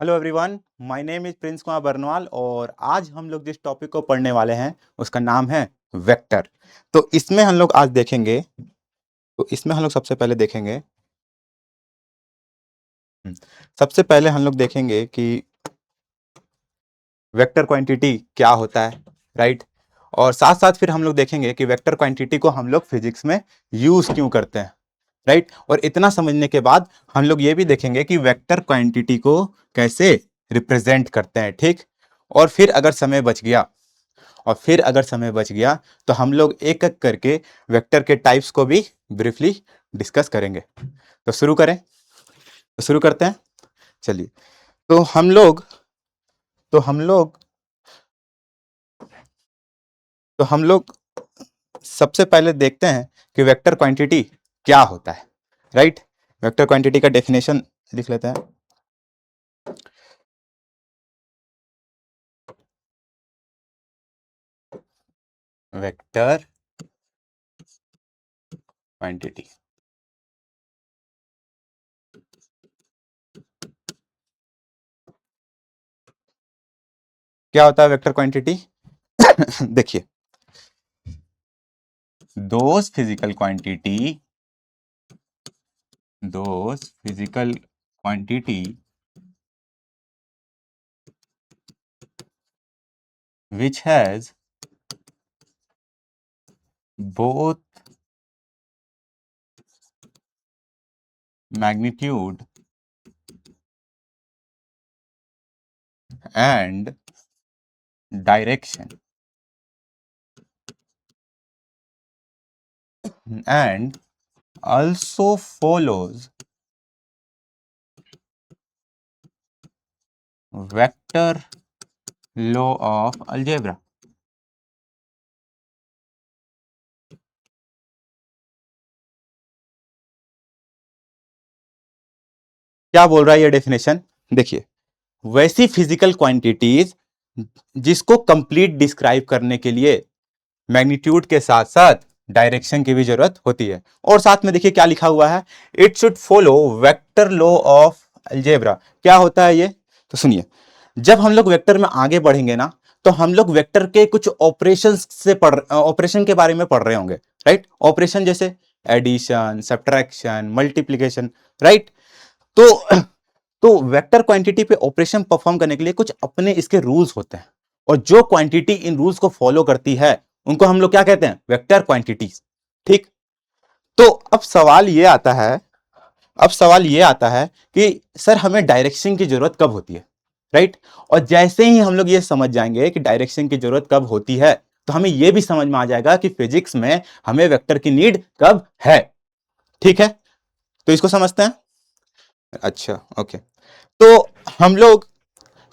Hello everyone, my name is Prince Kumar Barnwal और आज हम लोग जिस टॉपिक को पढ़ने वाले हैं उसका नाम है वेक्टर। तो इसमें हम लोग आज देखेंगे तो इसमें हम लोग सबसे पहले देखेंगे सबसे पहले हम लोग देखेंगे कि वेक्टर क्वांटिटी क्या होता है, राइट। और साथ साथ फिर हम लोग देखेंगे कि वेक्टर क्वांटिटी को हम लोग फिजिक्स में यूज क्यों करते हैं, राइट। और इतना समझने के बाद हम लोग ये भी देखेंगे कि वेक्टर क्वांटिटी को कैसे रिप्रेजेंट करते हैं, ठीक। और फिर अगर समय बच गया तो हम लोग एक एक करके वेक्टर के टाइप्स को भी ब्रीफली डिस्कस करेंगे। तो शुरू करते हैं। चलिए, तो हम लोग तो हम लोग तो हम लोग सबसे पहले देखते हैं कि वेक्टर क्वांटिटी क्या होता है, राइट। वेक्टर क्वांटिटी का डेफिनेशन लिख लेते हैं। वेक्टर क्वांटिटी क्या होता है? वेक्टर क्वांटिटी देखिए, those physical quantity which has both magnitude and direction and also follows vector law of algebra। क्या बोल रहा है ये डेफिनेशन? देखिए, वैसी फिजिकल क्वांटिटीज जिसको कंप्लीट डिस्क्राइब करने के लिए मैग्नीट्यूड के साथ साथ डायरेक्शन की भी जरूरत होती है। और साथ में देखिए क्या लिखा हुआ है, it should follow vector law of algebra. क्या होता है ये? तो सुनिए, जब हम लोग वेक्टर में आगे बढ़ेंगे ना, तो हम लोग वेक्टर के कुछ ऑपरेशन के बारे में पढ़ रहे होंगे, राइट। ऑपरेशन जैसे एडिशन, सब्ट्रैक्शन, मल्टीप्लीकेशन, राइट। तो तो वेक्टर क्वांटिटी पे ऑपरेशन परफॉर्म करने के लिए कुछ अपने इसके रूल्स होते हैं, और जो क्वांटिटी इन रूल्स को फॉलो करती है उनको हम लोग क्या कहते हैं? वेक्टर क्वांटिटीज, ठीक। तो अब सवाल ये आता है कि सर हमें डायरेक्शन की जरूरत कब होती है, राइट। और जैसे ही हम लोग ये समझ जाएंगे कि डायरेक्शन की जरूरत कब होती है, तो हमें यह भी समझ में आ जाएगा कि फिजिक्स में हमें वेक्टर की नीड कब है, ठीक है। तो इसको समझते हैं। अच्छा, ओके। तो हम लोग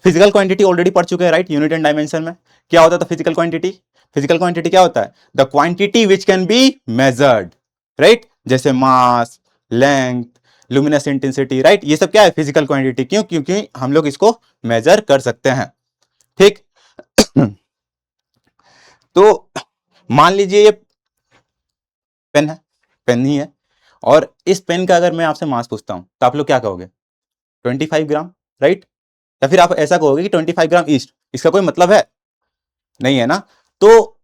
फिजिकल क्वांटिटी ऑलरेडी पढ़ चुके हैं, राइट। यूनिट एंड डायमेंशन में क्या होता था फिजिकल क्वांटिटी? फिजिकल क्वांटिटी क्या होता है? The quantity which can be measured, right. जैसे मास, लेंथ, लुमिनस इंटेंसिटी, राइट। ये सब क्या है? Physical quantity. क्यों? क्योंकि हम लोग इसको मेजर कर सकते हैं, ठीक। तो मान लीजिए ये पेन है, पेन ही है, और इस पेन का अगर मैं आपसे मास पूछता हूं तो आप लोग क्या कहोगे? 25 ग्राम, राइट। या फिर आप ऐसा कहोगे कि 25 ग्राम ईस्ट। इसका कोई मतलब है? नहीं है ना। तो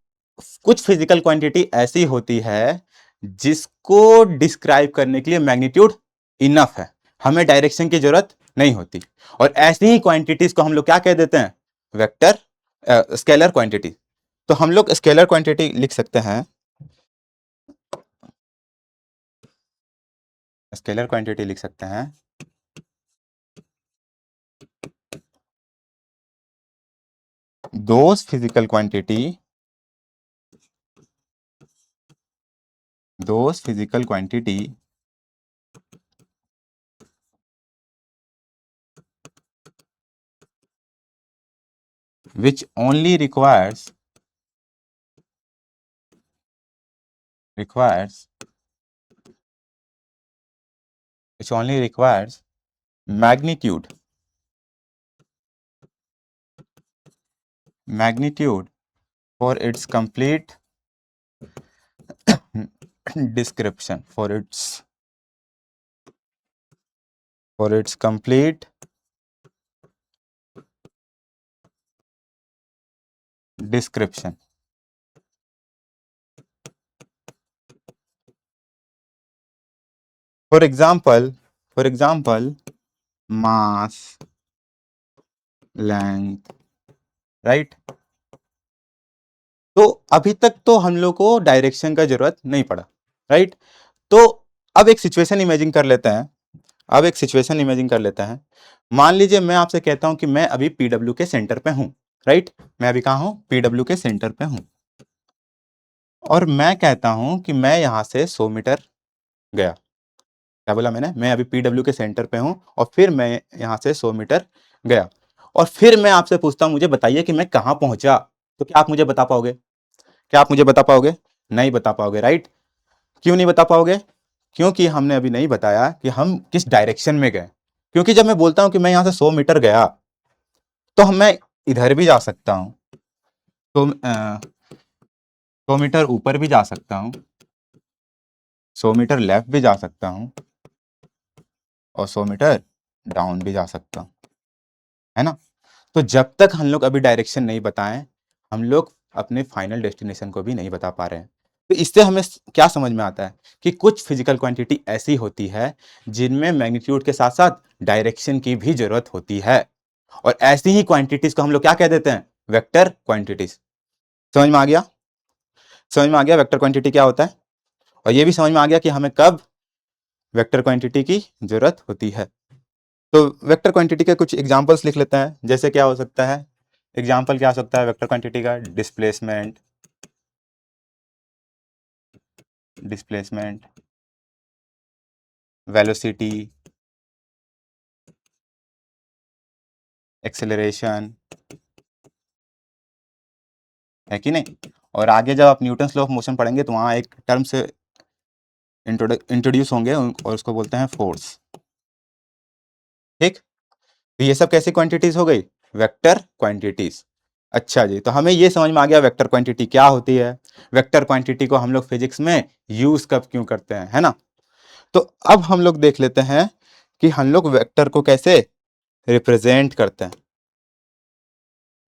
कुछ फिजिकल क्वांटिटी ऐसी होती है जिसको डिस्क्राइब करने के लिए मैग्नीट्यूड इनफ है, हमें डायरेक्शन की जरूरत नहीं होती। और ऐसी ही क्वांटिटीज को हम लोग क्या कह देते हैं? Vector scalar quantity. तो हम लोग स्केलर क्वांटिटी लिख सकते हैं, स्केलर क्वांटिटी लिख सकते हैं those physical quantity which only requires which only requires magnitude for its complete description, for its complete description. For example mass, length, right. तो अभी तक तो हम लोग को डायरेक्शन का जरूरत नहीं पड़ा, राइट। तो अब एक सिचुएशन इमेजिन कर लेते हैं। मान लीजिए मैं आपसे कहता हूं कि मैं अभी पीडब्ल्यू के सेंटर पे हूं, राइट। मैं अभी कहां हूं? पीडब्ल्यू के सेंटर पे हूं। और मैं कहता हूं कि मैं यहां से 100 मीटर गया। क्या बोला मैंने? मैं अभी पीडब्ल्यू के सेंटर पे हूं और फिर मैं यहां से 100 मीटर गया। और फिर मैं आपसे पूछता हूं, मुझे बताइए कि मैं कहां पहुंचा। तो क्या आप मुझे बता पाओगे? क्या आप मुझे बता पाओगे? नहीं बता पाओगे, राइट। क्यों नहीं बता पाओगे? क्योंकि हमने अभी नहीं बताया कि हम किस डायरेक्शन में गए। क्योंकि जब मैं बोलता हूं कि मैं यहां से 100 मीटर गया, तो मैं इधर भी जा सकता हूं, तो 100 मीटर ऊपर भी जा सकता हूं, 100 मीटर लेफ्ट भी जा सकता हूं और 100 मीटर डाउन भी जा सकता हूं, है ना। तो जब तक हम लोग अभी डायरेक्शन नहीं बताएं, हम लोग अपने फाइनल डेस्टिनेशन को भी नहीं बता पा रहे हैं। तो इससे हमें क्या समझ में आता है कि कुछ फिजिकल क्वांटिटी ऐसी होती है जिनमें मैग्नीट्यूड के साथ साथ डायरेक्शन की भी जरूरत होती है। और ऐसी ही क्वांटिटीज को हम लोग क्या कह देते हैं? Vector quantities. समझ में आ गया? समझ में आ गया वेक्टर क्वांटिटी क्या होता है? और ये भी समझ में आ गया कि हमें कब वेक्टर क्वांटिटी की जरूरत होती है। तो वेक्टर क्वांटिटी के कुछ एग्जांपल्स लिख लेते हैं। जैसे क्या हो सकता है? एग्जाम्पल क्या हो सकता है वेक्टर क्वांटिटी का? डिस्प्लेसमेंट, वेलोसिटी, एक्सेलरेशन, है कि नहीं। और आगे जब आप न्यूटन्स लॉ ऑफ मोशन पढ़ेंगे तो वहां एक टर्म से इंट्रोड्यूस होंगे और उसको बोलते हैं फोर्स। ठीक। तो ये सब कैसी क्वांटिटीज हो गई? Vector quantities. अच्छा जी, तो हमें ये समझ में आ गया वेक्टर क्वांटिटी क्या होती है। वेक्टर क्वांटिटी को हम लोग फिजिक्स में यूज कब क्यों करते हैं, है ना। तो अब हम लोग देख लेते हैं कि हम लोग वेक्टर को कैसे रिप्रेजेंट करते हैं।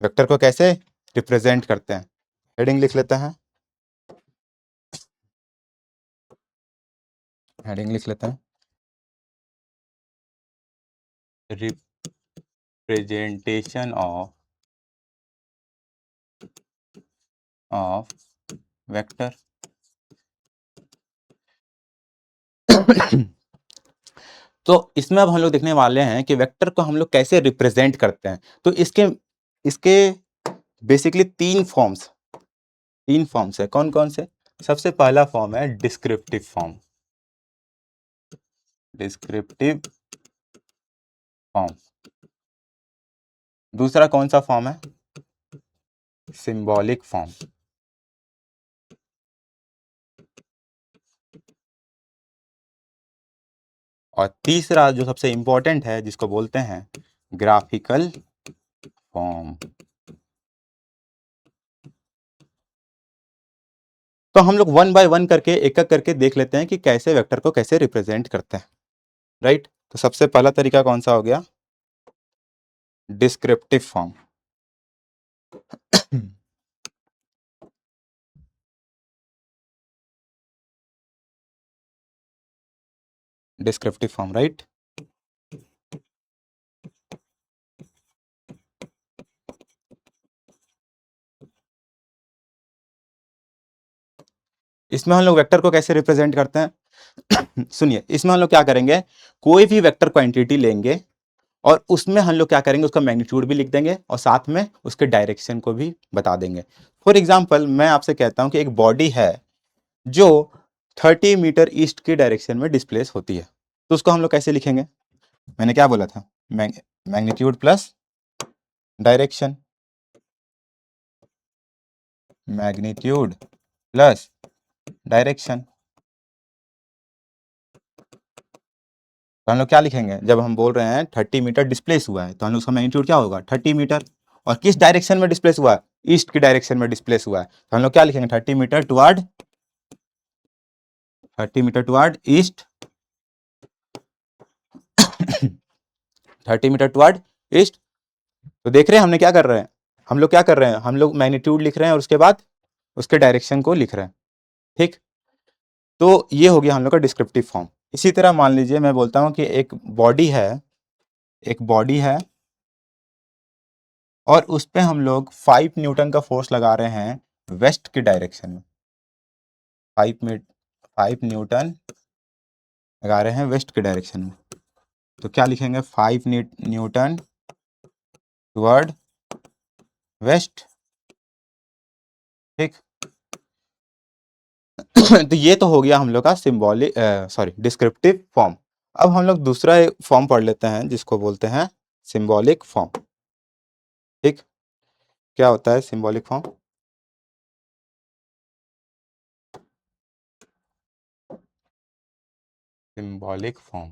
वेक्टर को कैसे रिप्रेजेंट करते हैं? हेडिंग लिख लेते हैं। हेडिंग लिख लेते हैं, रिप्रेजेंटेशन ऑफ वेक्टर। तो इसमें अब हम लोग देखने वाले हैं कि वेक्टर को हम लोग कैसे रिप्रेजेंट करते हैं। तो इसके इसके बेसिकली तीन फॉर्म्स है। कौन कौन से? सबसे पहला फॉर्म है डिस्क्रिप्टिव फॉर्म। Descriptive form. दूसरा कौन सा फॉर्म है? Symbolic form. और तीसरा जो सबसे इंपॉर्टेंट है जिसको बोलते हैं ग्राफिकल फॉर्म। तो हम लोग वन बाय वन करके एक एक करके देख लेते हैं कि कैसे वेक्टर को कैसे रिप्रेजेंट करते हैं, राइट। तो सबसे पहला तरीका कौन सा हो गया? Descriptive form. Descriptive form, right. इसमें हम लोग वेक्टर को कैसे रिप्रेजेंट करते हैं? सुनिए, इसमें हम लोग क्या करेंगे, कोई भी वेक्टर क्वांटिटी लेंगे और उसमें हम लोग क्या करेंगे, उसका मैग्नीट्यूड भी लिख देंगे और साथ में उसके डायरेक्शन को भी बता देंगे। फॉर एग्जाम्पल मैं आपसे कहता हूं कि एक बॉडी है जो 30 मीटर ईस्ट की डायरेक्शन में डिस्प्लेस होती है, तो उसको हम लोग कैसे लिखेंगे? मैंने क्या बोला था? Magnitude plus direction. Magnitude plus direction. तो हम लोग क्या लिखेंगे? जब हम बोल रहे हैं 30 मीटर डिस्प्लेस हुआ है तो हम लोग उसका मैग्नीट्यूड क्या होगा? 30 मीटर। और किस डायरेक्शन में डिस्प्लेस हुआ है? ईस्ट की डायरेक्शन में डिस्प्लेस हुआ है, तो हम लोग क्या लिखेंगे? 30 metre toward, 30 metre toward east, 30 metre toward east. तो देख रहे हैं हमने क्या कर रहे हैं, हम लोग क्या कर रहे हैं, हम लोग मैग्नीट्यूड लिख रहे हैं और उसके बाद उसके डायरेक्शन को लिख रहे हैं। ठीक, तो ये हो गया हम लोग का डिस्क्रिप्टिव फॉर्म। इसी तरह मान लीजिए मैं बोलता हूँ कि एक बॉडी है, एक बॉडी है और उस पे हम लोग 5 न्यूटन का फोर्स लगा रहे हैं वेस्ट की डायरेक्शन में। 5 न्यूटन लगा रहे हैं वेस्ट के डायरेक्शन में, तो क्या लिखेंगे, 5 न्यूटन टुवर्ड वेस्ट। ठीक तो ये तो हो गया हम लोग का सिंबॉलिक सॉरी डिस्क्रिप्टिव फॉर्म। अब हम लोग दूसरा फॉर्म पढ़ लेते हैं जिसको बोलते हैं सिंबॉलिक फॉर्म। ठीक, क्या होता है symbolic form? Symbolic form,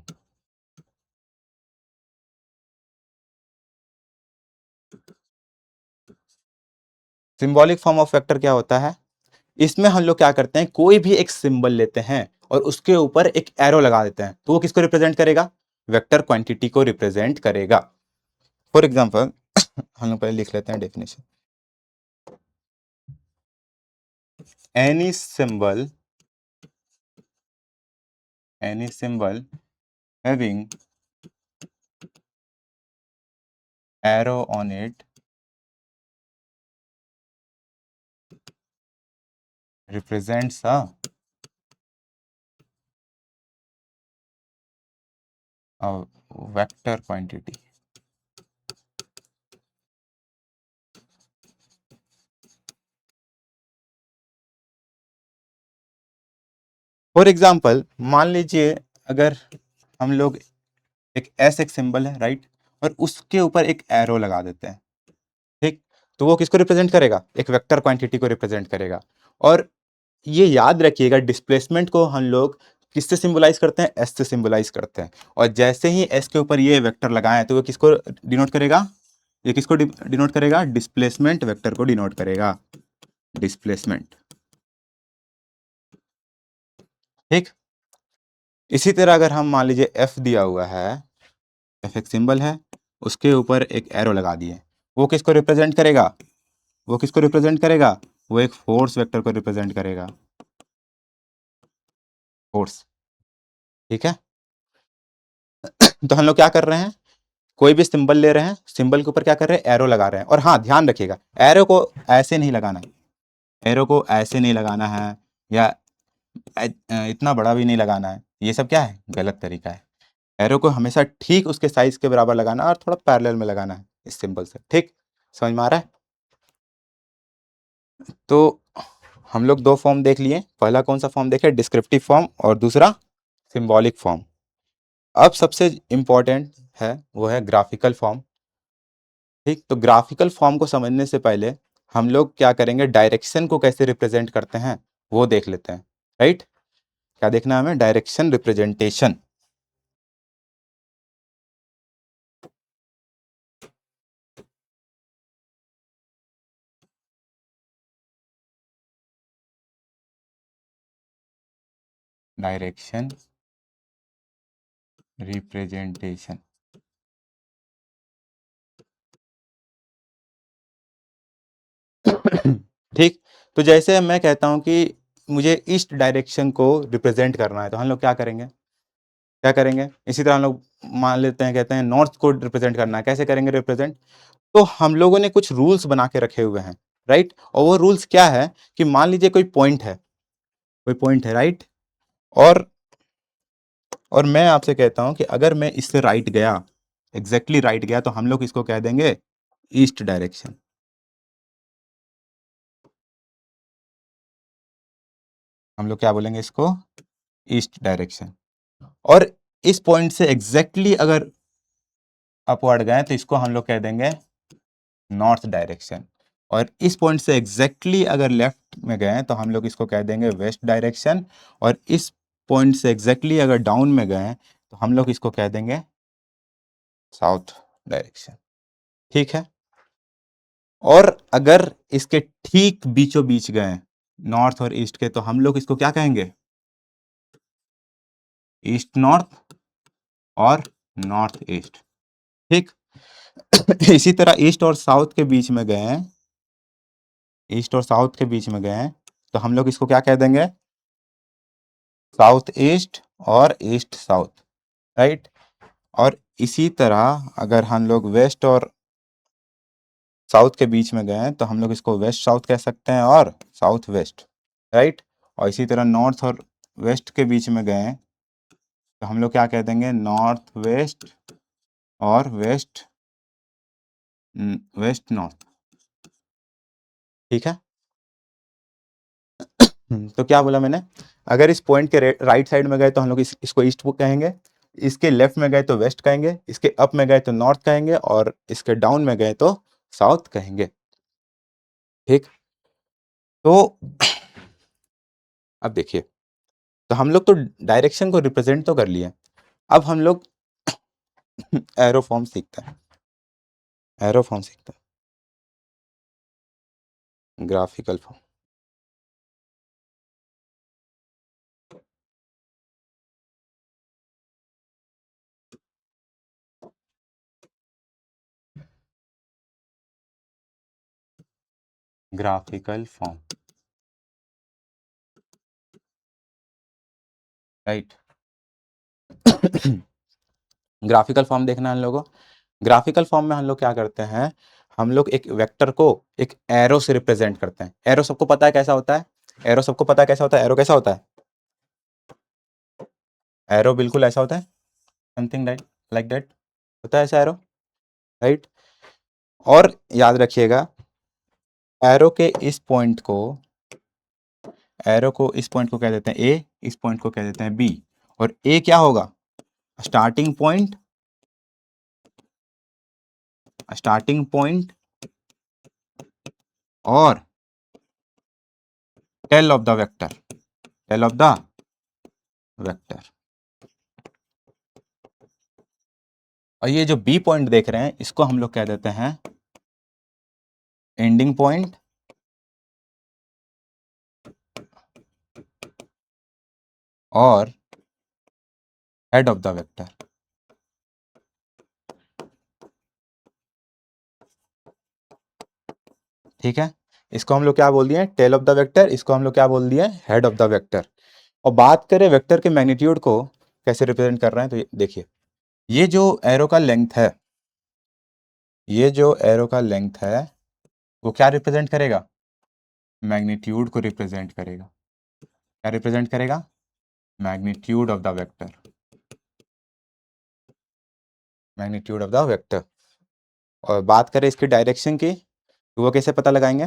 symbolic form of vector क्या होता है? इसमें हम लोग क्या करते हैं, कोई भी एक सिंबल लेते हैं और उसके ऊपर एक एरो लगा देते हैं, तो वो किसको रिप्रेजेंट करेगा? वेक्टर क्वांटिटी को रिप्रेजेंट करेगा। फॉर एग्जांपल हम लोग पहले लिख लेते हैं definition. Any symbol having arrow on it represents a vector quantity. For example मान लीजिए अगर हम लोग एक सिंबल है राइट, और उसके ऊपर एक एरो लगा देते हैं। ठीक, तो वो किसको रिप्रेजेंट करेगा? एक वेक्टर क्वांटिटी को रिप्रेजेंट करेगा। और ये याद रखिएगा, डिस्प्लेसमेंट को हम लोग किससे सिंबलाइज करते हैं? एस से सिंबलाइज करते हैं। और जैसे ही एस के ऊपर ये वेक्टर लगाएं तो वो किसको डिनोट करेगा? ये किसको डिनोट करेगा? डिस्प्लेसमेंट वेक्टर को डिनोट करेगा, डिस्प्लेसमेंट। ठीक, इसी तरह अगर हम मान लीजिए एफ दिया हुआ है, एफ एक सिंबल है, उसके ऊपर एक एरो लगा दिए, वो किसको रिप्रेजेंट करेगा? वो किसको रिप्रेजेंट करेगा? वो एक फोर्स वेक्टर को रिप्रेजेंट करेगा, फोर्स। ठीक है, तो हम लोग क्या कर रहे हैं, कोई भी सिंबल ले रहे हैं, सिंबल के ऊपर क्या कर रहे हैं? एरो लगा रहे हैं। और हाँ, ध्यान रखिएगा, एरो को ऐसे नहीं लगाना है, एरो को ऐसे नहीं लगाना है, या इतना बड़ा भी नहीं लगाना है। ये सब क्या है? गलत तरीका है। एरो को हमेशा ठीक उसके साइज के बराबर लगाना है और थोड़ा पैरेलल में लगाना है इस सिंबल से। ठीक, समझ में आ रहा है? तो हम लोग दो फॉर्म देख लिए, पहला कौन सा फॉर्म देखे? डिस्क्रिप्टिव फॉर्म, और दूसरा सिंबॉलिक फॉर्म। अब सबसे इंपॉर्टेंट है वो है ग्राफिकल फॉर्म। ठीक, तो ग्राफिकल फॉर्म को समझने से पहले हम लोग क्या करेंगे, डायरेक्शन को कैसे रिप्रेजेंट करते हैं वो देख लेते हैं। राइट, क्या देखना है हमें? Direction representation. Direction representation. ठीक, तो जैसे मैं कहता हूं कि मुझे ईस्ट डायरेक्शन को रिप्रेजेंट करना है, तो हम लोग क्या करेंगे, क्या करेंगे? इसी तरह हम लोग मान लेते हैं, कहते हैं नॉर्थ को रिप्रेजेंट करना है, कैसे करेंगे रिप्रेजेंट? तो हम लोगों ने कुछ रूल्स बना के रखे हुए हैं। राइट, और वो रूल्स क्या है कि मान लीजिए कोई पॉइंट है, कोई पॉइंट है राइट, और मैं आपसे कहता हूं कि अगर मैं इससे राइट गया, एग्जैक्टली राइट गया, तो हम लोग इसको कह देंगे ईस्ट डायरेक्शन। हम लोग क्या बोलेंगे इसको? East direction. और इस पॉइंट से एग्जैक्टली अगर अपवर्ड गए तो इसको हम लोग कह देंगे नॉर्थ डायरेक्शन। और इस पॉइंट से एग्जैक्टली अगर लेफ्ट में गए तो हम लोग इसको कह देंगे वेस्ट डायरेक्शन। और इस पॉइंट से एग्जैक्टली अगर डाउन में गए तो हम लोग इसको कह देंगे साउथ डायरेक्शन। ठीक है, और अगर इसके ठीक बीचों बीच गए, नॉर्थ और ईस्ट के, तो हम लोग इसको क्या कहेंगे? ईस्ट नॉर्थ और नॉर्थ ईस्ट। ठीक, इसी तरह ईस्ट और साउथ के बीच में गए हैं, ईस्ट और साउथ के बीच में गए हैं, तो हम लोग इसको क्या कह देंगे, साउथ ईस्ट और ईस्ट साउथ, राइट। और इसी तरह अगर हम लोग वेस्ट और साउथ के बीच में गए हैं तो हम लोग इसको वेस्ट साउथ कह सकते हैं और साउथ वेस्ट, राइट। और इसी तरह नॉर्थ और वेस्ट के बीच में गए हैं तो हम लोग क्या कह देंगे, नॉर्थ वेस्ट और वेस्ट वेस्ट नॉर्थ, ठीक है। तो क्या बोला मैंने, अगर इस पॉइंट के राइट साइड में गए तो हम लोग इसको ईस्ट कहेंगे, इसके लेफ्ट में गए तो वेस्ट कहेंगे, इसके अप में गए तो नॉर्थ कहेंगे, और इसके डाउन में गए तो साउथ कहेंगे, ठीक। तो अब देखिए, तो हम लोग तो डायरेक्शन को रिप्रेजेंट तो कर लिए, अब हम लोग एरो फॉर्म सीखते हैं, एरो फॉर्म सीखते हैं, graphical form, graphical form, right. Graphical form देखना है हम लोगों को, ग्राफिकल फॉर्म में हम लोग क्या करते हैं, हम लोग एक वेक्टर को एक एरो से रिप्रेजेंट करते हैं। एरो सबको पता है कैसा होता है, एरो सबको पता है कैसा होता है, एरो कैसा होता है, एरो बिल्कुल ऐसा होता है, समथिंग लाइक दैट होता है ऐसा एरो, राइट। और याद रखिएगा, एरो के इस पॉइंट को, एरो को इस पॉइंट को कह देते हैं ए, इस पॉइंट को कह देते हैं बी, और ए क्या होगा, स्टार्टिंग पॉइंट, स्टार्टिंग पॉइंट और tail of the vector, tail of the vector. और ये जो बी पॉइंट देख रहे हैं इसको हम लोग कह देते हैं एंडिंग पॉइंट और हेड ऑफ द वेक्टर, ठीक है। इसको हम लोग क्या बोल दिए, टेल ऑफ द वेक्टर, इसको हम लोग क्या बोल दिए, हेड ऑफ द वेक्टर। और बात करें वेक्टर के मैग्नीट्यूड को कैसे रिप्रेजेंट कर रहे हैं, तो देखिए, ये जो एरो का लेंथ है, ये जो एरो का लेंथ है वो क्या रिप्रेजेंट करेगा, मैग्नीट्यूड को रिप्रेजेंट करेगा, क्या रिप्रेजेंट करेगा, magnitude of the vector, magnitude of the vector. और बात करें इसकी डायरेक्शन की तो वो कैसे पता लगाएंगे,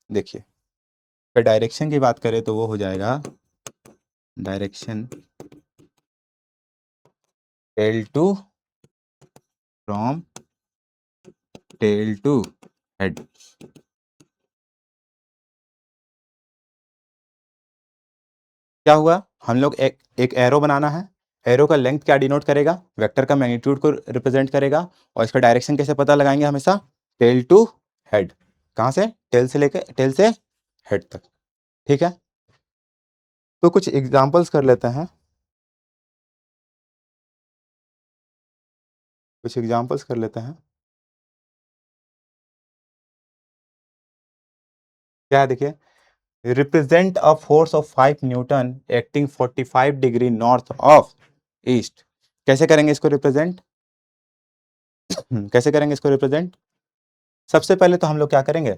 देखिए, अगर डायरेक्शन की बात करें तो वो हो जाएगा direction tail to, from tail to head. क्या हुआ, हम लोग एक एरो बनाना है, एरो का लेंथ क्या डिनोट करेगा, वेक्टर का मैग्नीट्यूड को रिप्रेजेंट करेगा, और इसका डायरेक्शन कैसे पता लगाएंगे हमेशा, टेल टू हेड, कहाँ से, टेल से लेके टेल से हेड तक, ठीक है। तो कुछ एग्जांपल्स कर लेते हैं, कुछ एग्जांपल्स कर लेते हैं। क्या है देखिए, represent a force of 5 Newton acting 45 degree north of east. कैसे करेंगे इसको रिप्रेजेंट, कैसे करेंगे इसको रिप्रेजेंट, सबसे पहले तो हम लोग क्या करेंगे,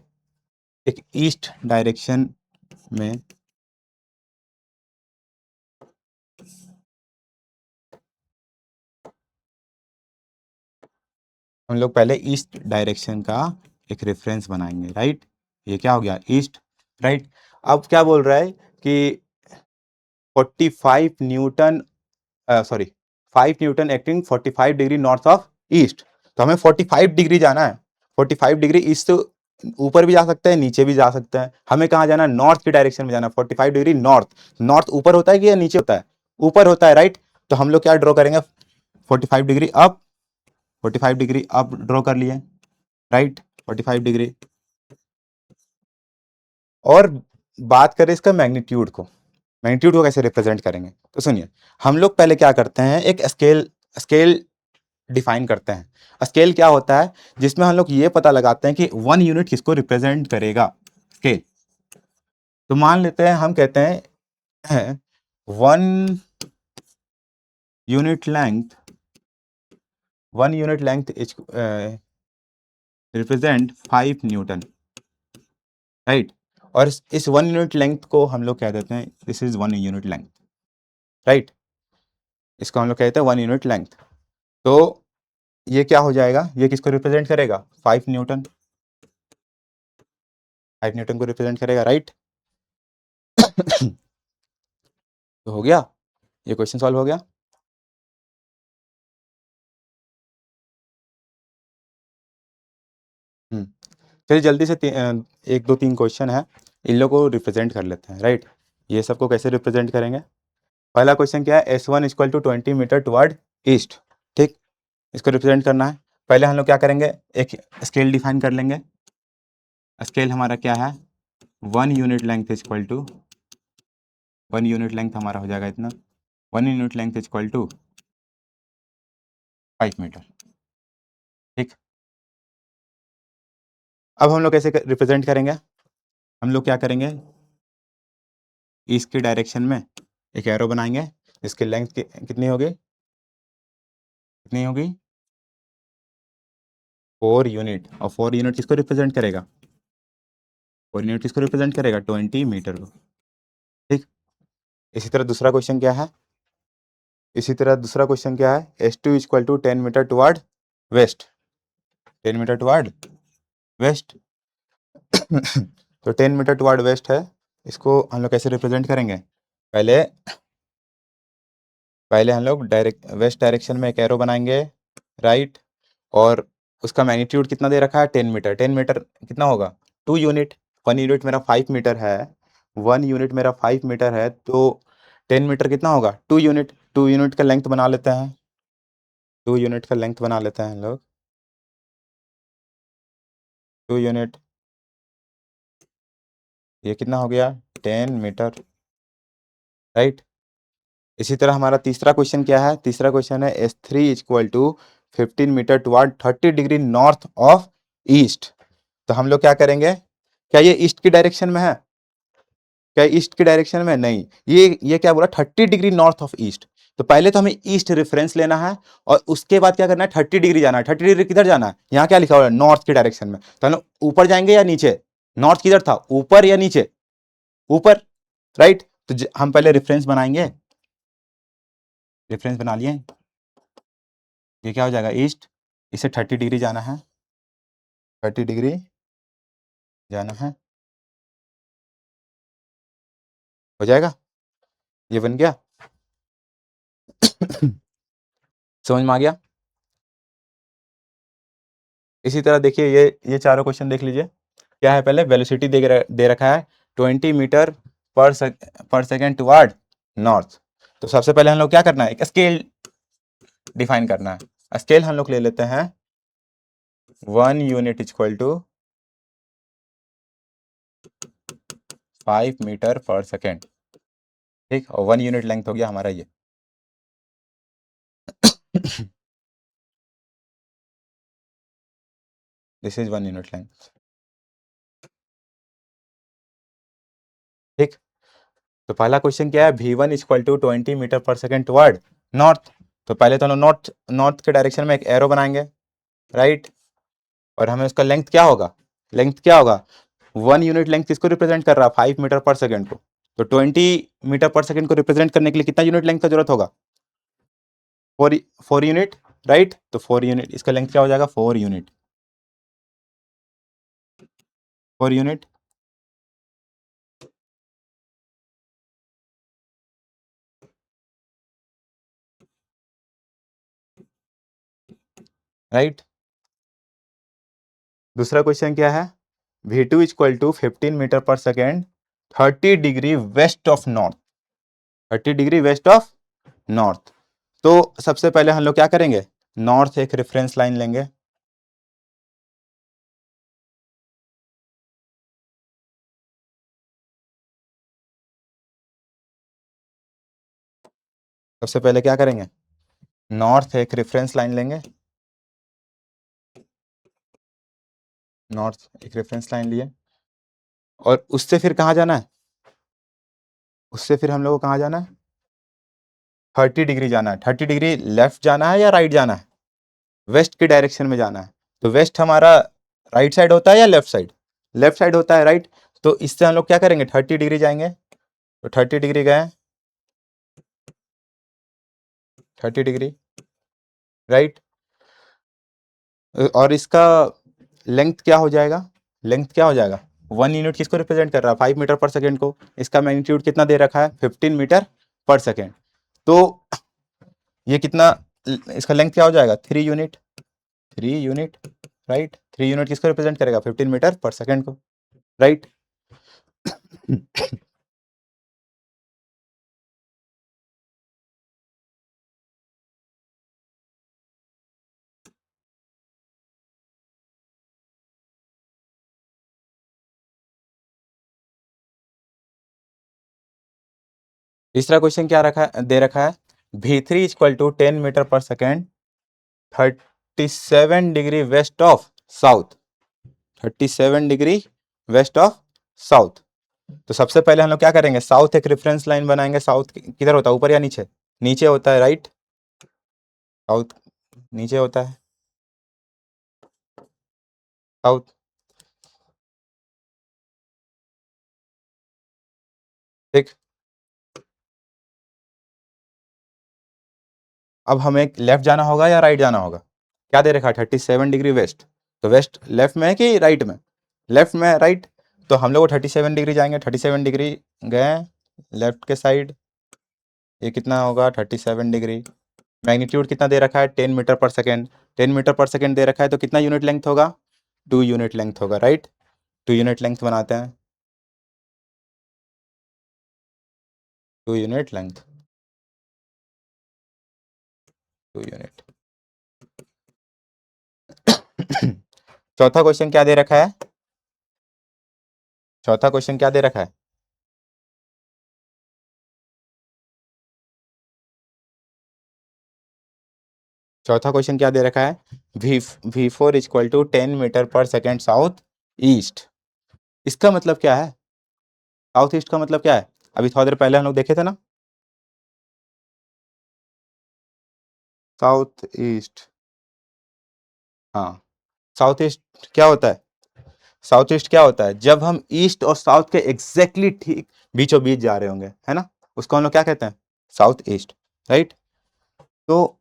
एक ईस्ट डायरेक्शन में हम लोग पहले ईस्ट डायरेक्शन का एक रेफरेंस बनाएंगे, राइट। ये क्या हो गया, ईस्ट, राइट। अब क्या बोल रहा है कि 45 Newton, sorry 5 Newton acting 45 degree north of east, तो हमें 45 डिग्री जाना है, 45 डिग्री ईस्ट, ऊपर भी जा सकता है नीचे भी जा सकता है, हमें कहाँ जाना है, नॉर्थ की डायरेक्शन में जाना है, 45 डिग्री नॉर्थ। नॉर्थ ऊपर होता है कि या नीचे होता है, ऊपर होता है, राइट। तो हम लोग क्या ड्रॉ करेंगे, 45 degree up, 45 degree up draw कर लिए, राइट, 45 डिग्री। और बात करें इसका मैग्नीट्यूड को, मैग्नीट्यूड को कैसे रिप्रेजेंट करेंगे, तो सुनिए, हम लोग पहले क्या करते हैं, एक स्केल स्केल डिफाइन करते हैं। स्केल क्या होता है, जिसमें हम लोग ये पता लगाते हैं कि 1 यूनिट किसको रिप्रेजेंट करेगा। स्केल, तो मान लेते हैं हम कहते हैं 1 unit length, 1 unit length represent 5 Newton, right. और इस 1 यूनिट लेंथ को हम लोग कह देते हैं this is 1 unit length, right. इसको हम लोग कहते हैं 1 यूनिट लेंथ। तो ये क्या हो जाएगा, ये किसको रिप्रेजेंट करेगा, 5 न्यूटन, 5 न्यूटन को रिप्रेजेंट करेगा, राइट। तो हो गया, ये क्वेश्चन सॉल्व हो गया। हम्म, चलिए जल्दी से 1 2 3 क्वेश्चन है, इन लोगों को रिप्रेजेंट कर लेते हैं, राइट। ये सबको कैसे रिप्रेजेंट करेंगे। पहला क्वेश्चन क्या है, S1 = 20 मीटर टुवर्ड ईस्ट, ठीक। इसको रिप्रेजेंट करना है। पहले हम लोग क्या करेंगे, एक स्केल डिफाइन कर लेंगे। स्केल हमारा क्या है, 1 यूनिट लेंथ = 1 यूनिट लेंथ हमारा हो जाएगा इतना, 1 यूनिट लेंथ = 5 मीटर, ठीक। अब हम लोग कैसे रिप्रेजेंट करेंगे, हम लोग क्या करेंगे, ईस्ट की डायरेक्शन में एक एरो बनाएंगे, इसकी लेंथ कितनी होगी, कितनी होगी 4 यूनिट, और 4 यूनिट किसको रिप्रेजेंट करेगा, 4 यूनिट किसको रिप्रेजेंट करेगा, 20 मीटर को, ठीक। इसी तरह दूसरा क्वेश्चन क्या है, इसी तरह दूसरा क्वेश्चन क्या है, S2 = 10 metre toward west, 10 metre toward west. तो 10 मीटर टुवर्ड वेस्ट है, इसको हम लोग कैसे रिप्रेजेंट करेंगे, पहले पहले हम लोग डायरेक्ट वेस्ट डायरेक्शन में एक एरो बनाएंगे, राइट। और उसका मैग्नीट्यूड कितना दे रखा है, 10 मीटर, 10 मीटर कितना होगा, 2 यूनिट, 1 यूनिट मेरा 5 मीटर है, 1 यूनिट मेरा 5 मीटर है, तो 10 मीटर कितना होगा, 2 यूनिट, 2 यूनिट का लेंथ बना लेते हैं, 2 यूनिट का लेंथ बना लेते हैं हम लोग, 2 यूनिट, ये कितना हो गया, 10 मीटर, राइट। इसी तरह हमारा तीसरा क्वेश्चन क्या है, तीसरा क्वेश्चन है S3 = 15 metre toward 30 degree north of east. तो हम लोग क्या करेंगे, क्या ये ईस्ट की डायरेक्शन में है, क्या ईस्ट की डायरेक्शन में, नहीं, ये क्या बोला, 30 डिग्री नॉर्थ ऑफ ईस्ट। तो पहले तो हमें ईस्ट रेफरेंस लेना है, और उसके बाद क्या करना है, 30 डिग्री जाना है। 30 डिग्री किधर जाना है, यहाँ क्या लिखा हुआ है, नॉर्थ की डायरेक्शन में। तो हम लोग ऊपर जाएंगे या नीचे, नॉर्थ किधर था, ऊपर या नीचे, ऊपर, राइट। तो हम पहले रेफरेंस बनाएंगे, रेफरेंस बना लिए, ये क्या हो जाएगा, ईस्ट, इसे 30 डिग्री जाना है, 30 डिग्री जाना है, हो जाएगा, ये बन गया। समझ में आ गया। इसी तरह देखिए, ये चारों क्वेश्चन देख लीजिए, क्या है, पहले वेलोसिटी दे रखा है 20 मीटर पर सेकेंड टुवर्ड नॉर्थ। तो सबसे पहले हम लोग क्या करना है, एक स्केल डिफाइन करना है। स्केल हम लोग ले लेते हैं 1 यूनिट = 5 मीटर पर सेकेंड, ठीक। और 1 यूनिट लेंथ हो गया हमारा ये। दिस इज 1 यूनिट लेंथ, ठीक। तो पहला क्वेश्चन क्या है, V1 = 20 मीटर पर सेकेंड टुवर्ड नॉर्थ। तो पहले तो हम नॉर्थ नॉर्थ के डायरेक्शन में एक एरो बनाएंगे, राइट। और हमें उसका लेंथ क्या होगा, लेंथ क्या होगा, 1 यूनिट लेंथ किसको रिप्रेजेंट कर रहा है, 5 मीटर पर सेकेंड को। तो 20 मीटर पर सेकेंड को रिप्रेजेंट करने के लिए कितना यूनिट लेंथ का जरूरत होगा, 4 यूनिट, राइट। तो 4 यूनिट, इसका लेंथ क्या हो जाएगा, 4 यूनिट, 4 यूनिट, राइट। दूसरा क्वेश्चन क्या है, V2 = 15 मीटर पर second 30 degree west of north, 30 degree west of north. तो सबसे पहले हम लोग क्या करेंगे, नॉर्थ एक रेफरेंस लाइन लेंगे, सबसे पहले क्या करेंगे, नॉर्थ एक रेफरेंस लाइन लेंगे, नॉर्थ एक रेफरेंस लाइन लिए, और उससे फिर कहाँ जाना है, उससे फिर हम लोग को कहाँ जाना है, 30 डिग्री जाना है। 30 डिग्री लेफ्ट जाना है या राइट जाना है, वेस्ट की डायरेक्शन में जाना है। तो वेस्ट हमारा राइट साइड होता है या लेफ्ट साइड, लेफ्ट साइड होता है, राइट। तो इससे हम लोग क्या करेंगे, 30 डिग्री जाएंगे, तो 30 डिग्री गए, 30 डिग्री, राइट। और इसका लेंथ क्या हो जाएगा, लेंथ क्या हो जाएगा, 1 यूनिट किसको रिप्रेजेंट कर रहा है, 5 मीटर पर सेकेंड को। इसका मैग्नीट्यूड कितना दे रखा है, 15 मीटर पर सेकेंड। तो ये कितना, इसका लेंथ क्या हो जाएगा, 3 यूनिट, 3 यूनिट, राइट। 3 यूनिट किसको रिप्रेजेंट करेगा, 15 मीटर पर सेकेंड को, राइट। तीसरा क्वेश्चन क्या रखा है, दे रखा है, V3 इक्वल टू 10 मीटर पर second, 37 degree west of south, 37 degree west of south. तो सबसे पहले हम लोग क्या करेंगे, साउथ एक रेफरेंस लाइन बनाएंगे। साउथ किधर होता है, ऊपर या नीचे, नीचे होता है, राइट। साउथ नीचे होता है, साउथ, ठीक। अब हमें लेफ्ट जाना होगा या राइट जाना होगा, क्या दे रखा है, 37 डिग्री वेस्ट। तो वेस्ट लेफ्ट में है कि राइट में, लेफ्ट में है, राइट। तो हम लोग 37 डिग्री जाएंगे, 37 डिग्री गए लेफ्ट के साइड, ये कितना होगा, 37 डिग्री। मैग्नीट्यूड कितना दे रखा है, 10 मीटर पर सेकेंड, 10 मीटर पर सेकेंड दे रखा है, तो कितना यूनिट लेंथ होगा, 2 यूनिट लेंथ होगा, राइट। 2 यूनिट लेंथ बनाते हैं, 2 यूनिट लेंथ, 2 यूनिट। चौथा क्वेश्चन क्या दे रखा है, चौथा क्वेश्चन क्या दे रखा है, चौथा क्वेश्चन क्या दे रखा है, V4 इक्वल टू 10 मीटर पर सेकेंड साउथ ईस्ट। इसका मतलब क्या है, साउथ ईस्ट का मतलब क्या है, अभी थोड़ी देर पहले हम लोग देखे थे ना, साउथ ईस्ट, हाँ। साउथ ईस्ट क्या होता है, साउथ ईस्ट क्या होता है, जब हम ईस्ट और साउथ के एग्जैक्टली ठीक बीचों बीच जा रहे होंगे, है ना, उसको हम लोग क्या कहते हैं, साउथ ईस्ट, राइट। तो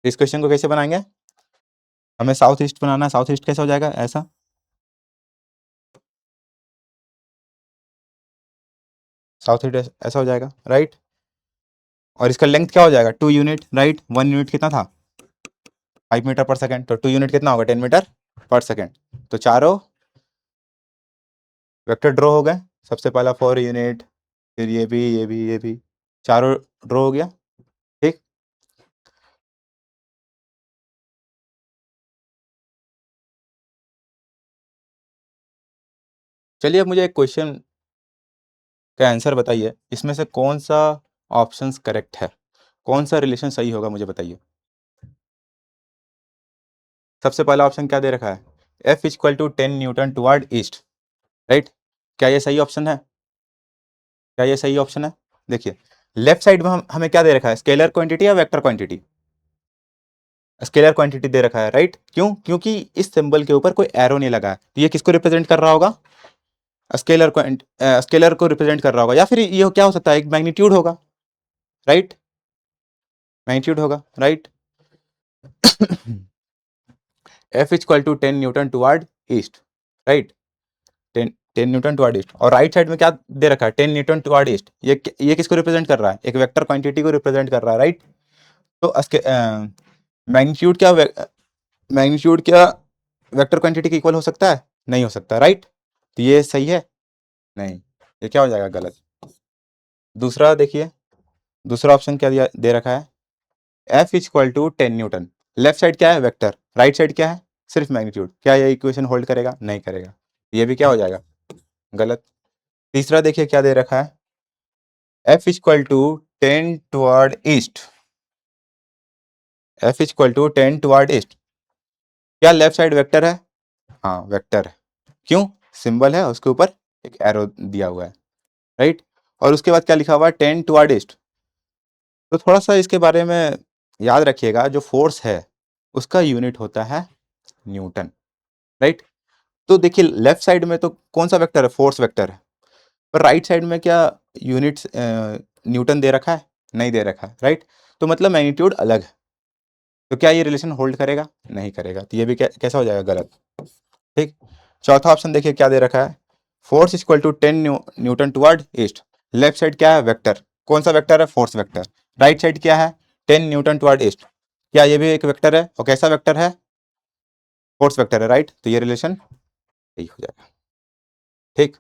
इस क्वेश्चन को कैसे बनाएंगे, हमें साउथ ईस्ट बनाना है, साउथ ईस्ट कैसे हो जाएगा, ऐसा, साउथ ईस्ट ऐसा हो जाएगा, राइट। और इसका लेंथ क्या हो जाएगा, 2 यूनिट, राइट। 1 यूनिट कितना था, 5 मीटर पर सेकेंड, तो 2 यूनिट कितना होगा, 10 मीटर पर सेकेंड। तो चारों वेक्टर ड्रॉ हो गए, सबसे पहला 4 यूनिट, फिर ये भी, ये भी, ये भी, चारों ड्रॉ हो गया, ठीक। चलिए अब मुझे एक क्वेश्चन का आंसर बताइए, इसमें से कौन सा ऑप्शन करेक्ट है, कौन सा रिलेशन सही होगा, मुझे बताइए। सबसे पहला ऑप्शन क्या दे रखा है, F equal to 10 newton toward east, right. क्या ये सही ऑप्शन है, क्या ये सही ऑप्शन है, देखिए लेफ्ट साइड में हमें क्या दे रखा है, स्केलर क्वांटिटी या वेक्टर क्वांटिटी, स्केलर क्वांटिटी दे रखा है, राइट। क्यों, क्योंकि इस सिंबल के ऊपर कोई एरो नहीं लगा है, तो ये किसको रिप्रेजेंट कर रहा होगा, स्केलर को, स्केलर को रिप्रेजेंट कर रहा होगा, या फिर ये क्या हो सकता है, एक मैग्नीट्यूड होगा, राइट, मैग्नीट्यूड होगा, right. F equal to 10 newton toward east, right. 10 newton toward east, और राइट साइड में क्या दे रखा है, 10 न्यूटन टुवर्ड ईस्ट, ये किसको रिप्रेजेंट कर रहा है, एक वेक्टर क्वांटिटी को रिप्रेजेंट कर रहा है, राइट। तो मैग्नीट्यूड क्या, मैग्नीट्यूड क्या वेक्टर क्वांटिटी के इक्वल हो सकता है, नहीं हो सकता, राइट। तो ये सही है, नहीं, ये क्या हो जाएगा, गलत। दूसरा देखिए, दूसरा ऑप्शन क्या दिया दे रखा है, F equal to 10 newton, left side क्या है, वेक्टर, राइट साइड क्या है, सिर्फ मैग्नीट्यूड, क्या ये इक्वेशन होल्ड करेगा, नहीं करेगा, ये भी क्या हो जाएगा, गलत। तीसरा देखिए क्या दे रखा है, F equal to 10 toward east, F equal to 10 toward east. क्या लेफ्ट साइड वेक्टर है? हाँ वेक्टर है। क्यों? सिंबल है उसके ऊपर एक एरो दिया हुआ है, राइट। और उसके बाद क्या लिखा हुआ है, 10 टुवर्ड ईस्ट। तो थोड़ा सा इसके बारे में याद रखिएगा, जो फोर्स है उसका यूनिट होता है न्यूटन, राइट। तो देखिए लेफ्ट साइड में तो कौन सा वेक्टर है, फोर्स वेक्टर है, पर राइट साइड में क्या यूनिट्स न्यूटन दे रखा है? नहीं दे रखा है, राइट। तो मतलब मैग्नीट्यूड अलग है। तो क्या ये रिलेशन होल्ड करेगा? नहीं करेगा। तो ये भी कैसा हो जाएगा, गलत, ठीक। चौथा ऑप्शन देखिए क्या दे रखा है, force equal to 10 newton toward east. Left side क्या है, वेक्टर, कौन सा वेक्टर है, फोर्स वेक्टर। राइट साइड क्या है, 10 न्यूटन टुवर्ड ईस्ट। क्या ये भी एक वेक्टर है, और कैसा वेक्टर है, फोर्स वेक्टर है, राइट। तो ये रिलेशन यही हो जाएगा, ठीक।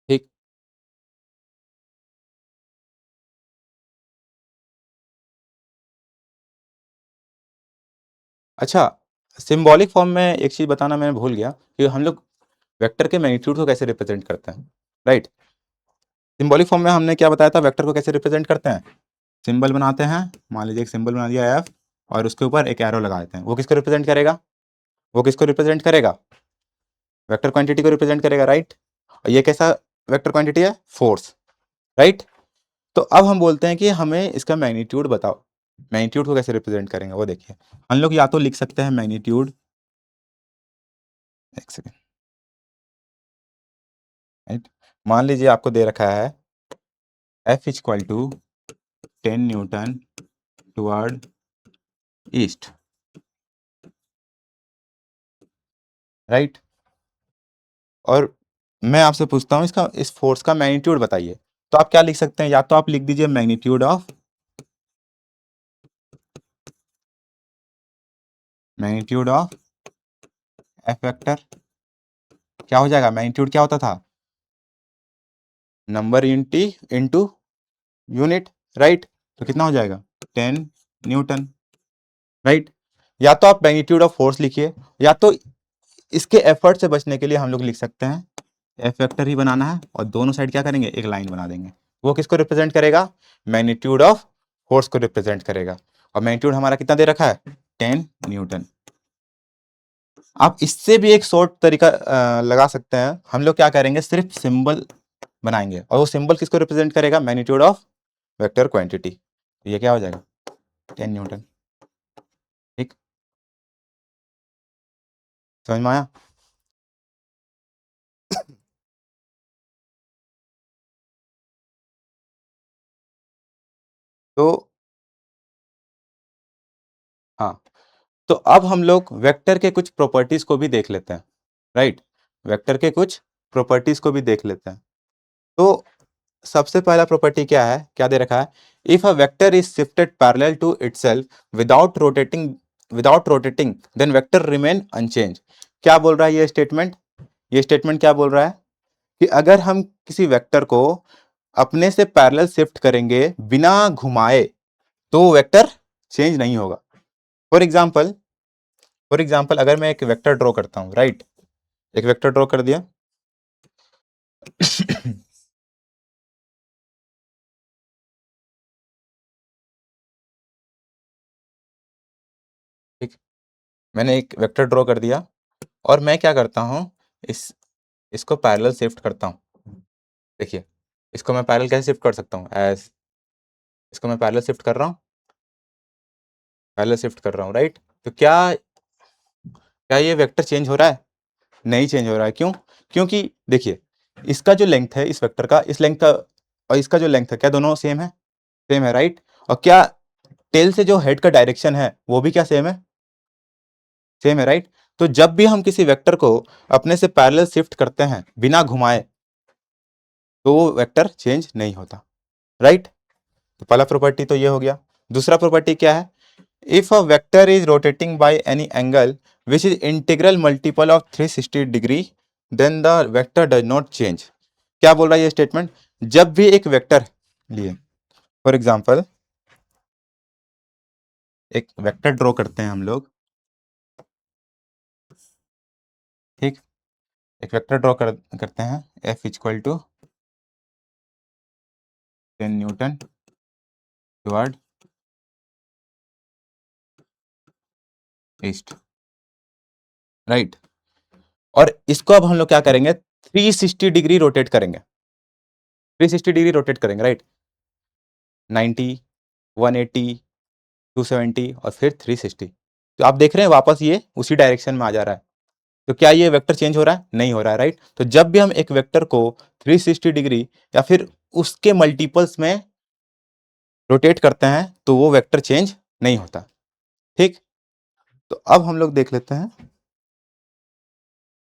ठीक। अच्छा, सिंबॉलिक फॉर्म में एक चीज बताना मैं भूल गया कि हम लोग वेक्टर के मैग्नीट्यूड को कैसे रिप्रेजेंट करते हैं, राइट। सिंबॉलिक फॉर्म में हमने क्या बताया था, वेक्टर को कैसे रिप्रेजेंट करते हैं, सिंबल बनाते हैं, मान लीजिए एक सिंबल बना दिया एफ, और उसके ऊपर एक एरो लगा देते हैं। वो किसको रिप्रेजेंट करेगा, वो किसको रिप्रेजेंट करेगा, वेक्टर क्वांटिटी को रिप्रेजेंट करेगा, राइट। और ये कैसा वेक्टर क्वांटिटी है, फोर्स, राइट। तो अब हम बोलते हैं कि हमें इसका मैग्नीट्यूड बताओ। मैग्नीट्यूड को कैसे रिप्रेजेंट करेंगे वो देखिए। हम लोग या तो लिख सकते हैं मैग्नीट्यूड, एक सेकेंड, राइट। मान लीजिए आपको दे रखा है F equal to 10 newton toward east, right. और मैं आपसे पूछता हूँ इसका, इस फोर्स का मैग्नीट्यूड बताइए। तो आप क्या लिख सकते हैं, या तो आप लिख दीजिए मैग्नीट्यूड ऑफ एफ वेक्टर। क्या हो जाएगा, मैग्नीट्यूड क्या होता था, नंबर इंटी इंटू यूनिट, राइट। तो कितना हो जाएगा, 10 न्यूटन, राइट। या तो आप मैग्नीट्यूड ऑफ फोर्स लिखिए, या तो इसके एफर्ट से बचने के लिए हम लोग लिख सकते हैं एफ वेक्टर ही बनाना है, और दोनों साइड क्या करेंगे, एक लाइन बना देंगे। वो किसको रिप्रेजेंट करेगा, मैग्नीट्यूड ऑफ फोर्स को रिप्रेजेंट करेगा। और मैग्नीट्यूड हमारा कितना दे रखा है, 10 न्यूटन। आप इससे भी एक शॉर्ट तरीका लगा सकते हैं। हम लोग क्या करेंगे, सिर्फ सिंबल बनाएंगे, और वो सिंबल किसको रिप्रेजेंट करेगा, मैग्नीट्यूड ऑफ वेक्टर क्वांटिटी। तो ये क्या हो जाएगा, 10 न्यूटन, ठीक। समझ में आया? तो हाँ, तो अब हम लोग वेक्टर के कुछ प्रॉपर्टीज को भी देख लेते हैं, राइट। वेक्टर के कुछ प्रॉपर्टीज को भी देख लेते हैं। तो सबसे पहला प्रॉपर्टी क्या है, क्या दे रखा है, if a vector is shifted parallel to itself without rotating then vector remain unchange. क्या बोल रहा है ये स्टेटमेंट, ये स्टेटमेंट क्या बोल रहा है कि अगर हम किसी वेक्टर को अपने से पैरेलल शिफ्ट करेंगे बिना घुमाए, तो वेक्टर चेंज नहीं होगा। फॉर एग्जाम्पल, अगर मैं एक वेक्टर ड्रॉ करता हूं, राइट, एक वेक्टर ड्रॉ कर दिया। ठीक, मैंने एक वेक्टर ड्रॉ कर दिया, और मैं क्या करता हूं, इस इसको पैरेलल शिफ्ट करता हूं। देखिए, इसको मैं पैरेलल कैसे शिफ्ट कर सकता हूं, एज इसको मैं पैरेलल शिफ्ट कर रहा हूं, पैरेलल शिफ्ट कर रहा हूं, राइट। तो क्या क्या ये वेक्टर चेंज हो रहा है? नहीं चेंज हो रहा है। क्यों? क्योंकि देखिए, इसका जो लेंथ है इस वेक्टर का, इस लेंथ का, और इसका जो लेंथ है, क्या दोनों सेम है? सेम है, राइट। और क्या टेल से जो हेड का डायरेक्शन है वो भी क्या सेम है? सेम है, राइट। तो जब भी हम किसी वेक्टर को अपने से पैरेलल शिफ्ट करते हैं बिना घुमाए, तो वो वेक्टर चेंज नहीं होता, राइट। तो पहला प्रॉपर्टी तो ये हो गया। दूसरा प्रॉपर्टी क्या है, if a vector is rotating by any angle which is integral multiple of 360 degree then the vector does not change. क्या बोल रहा है ये स्टेटमेंट, जब भी एक वेक्टर लिए, फॉर एग्जाम्पल एक वेक्टर ड्रॉ करते हैं हम लोग, ठीक। एक वेक्टर ड्रॉ करते हैं, F equal to 10 newton toward east, right. और इसको अब हम लोग क्या करेंगे, 360 डिग्री रोटेट करेंगे, 360 डिग्री रोटेट करेंगे, राइट। 90, 180, 270 और फिर 360। तो आप देख रहे हैं वापस ये उसी डायरेक्शन में आ जा रहा है। तो क्या ये वेक्टर चेंज हो रहा है? नहीं हो रहा है, राइट। तो जब भी हम एक वेक्टर को 360 डिग्री या फिर उसके मल्टीपल्स में रोटेट करते हैं तो वो वेक्टर चेंज नहीं होता, ठीक। तो अब हम लोग देख लेते हैं,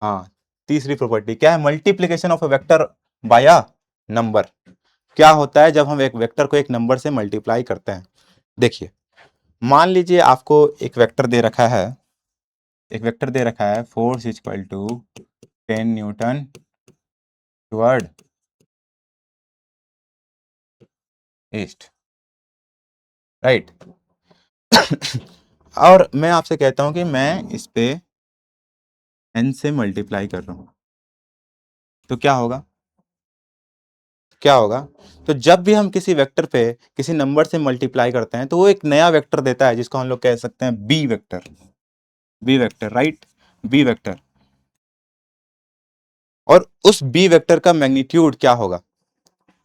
हाँ, तीसरी प्रॉपर्टी क्या है, multiplication of a vector by a number. क्या होता है जब हम एक वेक्टर को एक नंबर से मल्टीप्लाई करते हैं? देखिए, मान लीजिए आपको एक वेक्टर दे रखा है, एक वेक्टर दे रखा है, force equal to 10 newton toward east, right. और मैं आपसे कहता हूं कि मैं इस पे n से मल्टीप्लाई कर रहा हूं, तो क्या होगा, क्या होगा? तो जब भी हम किसी वेक्टर पे किसी नंबर से मल्टीप्लाई करते हैं तो वो एक नया वेक्टर देता है जिसको हम लोग कह सकते हैं B vector, B vector, right, B vector. और उस बी वेक्टर का मैग्नीट्यूड क्या होगा,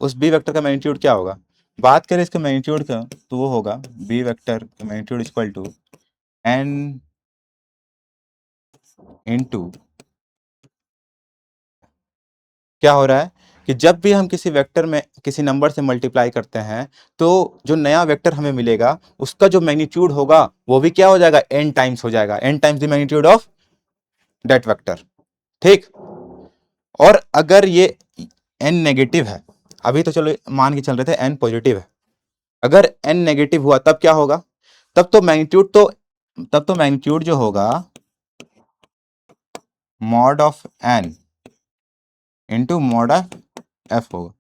उस बी वेक्टर का मैग्नीट्यूड क्या होगा? बात करें इसके मैग्नीट्यूड का तो वो होगा बी वेक्टर का magnitude equal to n into, क्या हो रहा है कि जब भी हम किसी वेक्टर में किसी नंबर से मल्टीप्लाई करते हैं तो जो नया वेक्टर हमें मिलेगा उसका जो मैग्नीट्यूड होगा वो भी क्या हो जाएगा, n टाइम्स हो जाएगा, n times the magnitude of that vector, ठीक। और अगर ये n नेगेटिव है, अभी तो चलो मान के चल रहे थे n पॉजिटिव है, अगर n नेगेटिव हुआ तब क्या होगा, तब तो मैग्नीट्यूड तो, तब तो मैग्नीट्यूड जो होगा mod of n into mod of f होगा,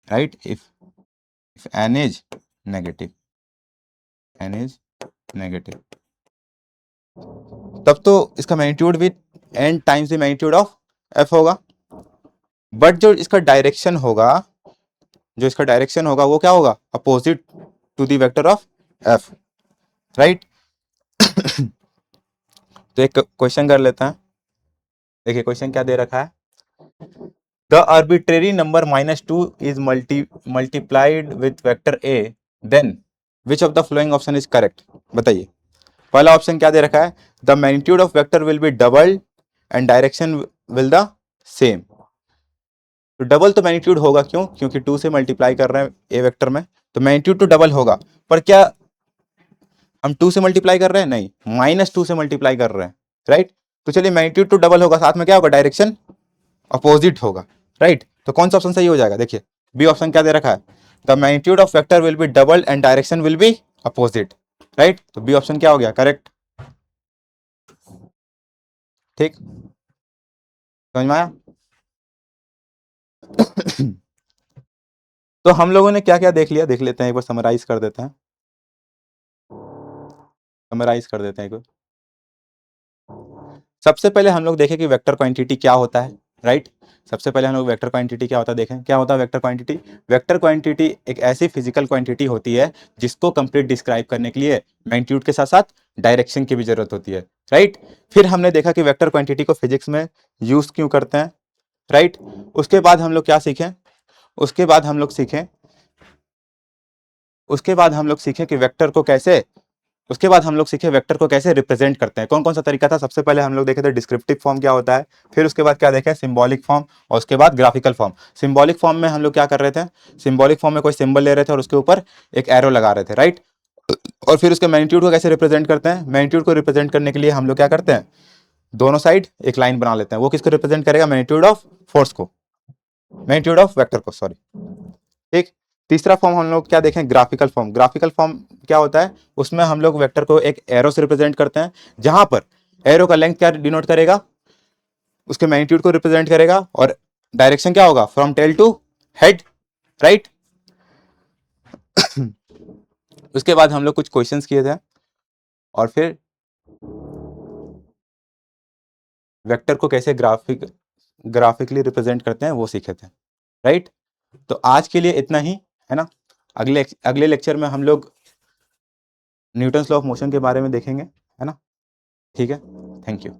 right. If n is negative, n is negative, तब तो इसका मैग्नीट्यूड भी n times the magnitude of f होगा। बट जो इसका डायरेक्शन होगा, जो इसका डायरेक्शन होगा वो क्या होगा, opposite to the vector of f, right. तो एक क्वेश्चन कर लेते हैं, देखिए क्वेश्चन क्या दे रखा है, the arbitrary number -2 is multiplied with vector a, then which of the following option is correct? बताइए। पहला ऑप्शन क्या दे रखा है, the magnitude of vector will be double and direction will the same. तो डबल तो मैग्नीट्यूड होगा, क्यों, क्योंकि 2 से मल्टीप्लाई कर रहे हैं ए वेक्टर में, तो मैग्नीट्यूड तो डबल होगा। पर क्या हम 2 से मल्टीप्लाई कर रहे हैं? नहीं, -2 से मल्टीप्लाई कर रहे हैं, राइट। तो चलिए मैग्नीट्यूड तो डबल होगा, साथ में क्या होगा, डायरेक्शन अपोजिट होगा, राइट। तो कौन सा ऑप्शन सही हो जाएगा? देखिए बी ऑप्शन क्या दे रखा है, the magnitude of vector will be double and direction will be opposite, right. तो बी ऑप्शन क्या हो गया, करेक्ट, ठीक, समझ में आया? तो हम लोगों ने क्या क्या देख लिया, देख लेते हैं एक बार, समराइज कर देते हैं, समराइज कर देते हैं एक बार। सबसे पहले हम लोग देखें कि वेक्टर क्वांटिटी क्या होता है, राइट। सबसे पहले हम लोग वेक्टर क्वांटिटी क्या होता है देखें, क्या होता है वेक्टर क्वांटिटी। वेक्टर क्वांटिटी एक ऐसी फिजिकल क्वांटिटी होती है जिसको कंप्लीट डिस्क्राइब करने के लिए मैग्नीट्यूड के साथ साथ डायरेक्शन की भी जरूरत होती है, राइट। फिर हमने देखा कि वेक्टर क्वांटिटी को फिजिक्स में यूज क्यों करते हैं, राइट। उसके बाद हम लोग क्या सीखें, उसके बाद हम लोग सीखें, उसके बाद हम लोग सीखें कि वेक्टर को कैसे, उसके बाद हम लोग सीखे वेक्टर को कैसे रिप्रेजेंट करते हैं, कौन कौन सा तरीका था। सबसे पहले हम लोग देखे थे डिस्क्रिप्टिव फॉर्म क्या होता है, फिर उसके बाद क्या देखे, सिंबॉलिक फॉर्म, और उसके बाद ग्राफिकल फॉर्म। सिंबॉलिक फॉर्म में हम लोग क्या कर रहे थे, सिंबॉलिक फॉर्म में कोई सिंबल ले रहे थे और उसके ऊपर एक एरो लगा रहे थे, राइट। और फिर उसके मैग्नीट्यूड को कैसे रिप्रेजेंट करते हैं, मैग्नीट्यूड को रिप्रेजेंट करने के लिए हम लोग क्या करते हैं, दोनों साइड एक लाइन बना लेते हैं, वो किसको रिप्रेजेंट करेगा, मैग्नीट्यूड ऑफ फोर्स को, मैग्नीट्यूड ऑफ वेक्टर को, सॉरी, ठीक। तीसरा फॉर्म हम लोग क्या देखें, ग्राफिकल फॉर्म। ग्राफिकल फॉर्म क्या होता है, उसमें हम लोग वेक्टर को एक एरो से रिप्रेजेंट करते हैं, जहां पर एरो का लेंथ क्या डिनोट करेगा, उसके मैग्नीट्यूड को रिप्रेजेंट करेगा, और डायरेक्शन क्या होगा, from tail to head, right. उसके बाद हम लोग कुछ क्वेश्चंस किए थे, और फिर वेक्टर को कैसे ग्राफिक ग्राफिकली रिप्रेजेंट करते हैं वो सीखे थे, राइट। तो आज के लिए इतना ही, है ना। अगले लेक्चर में हम लोग न्यूटन्स लॉ ऑफ मोशन के बारे में देखेंगे, है ना। ठीक है, थैंक यू।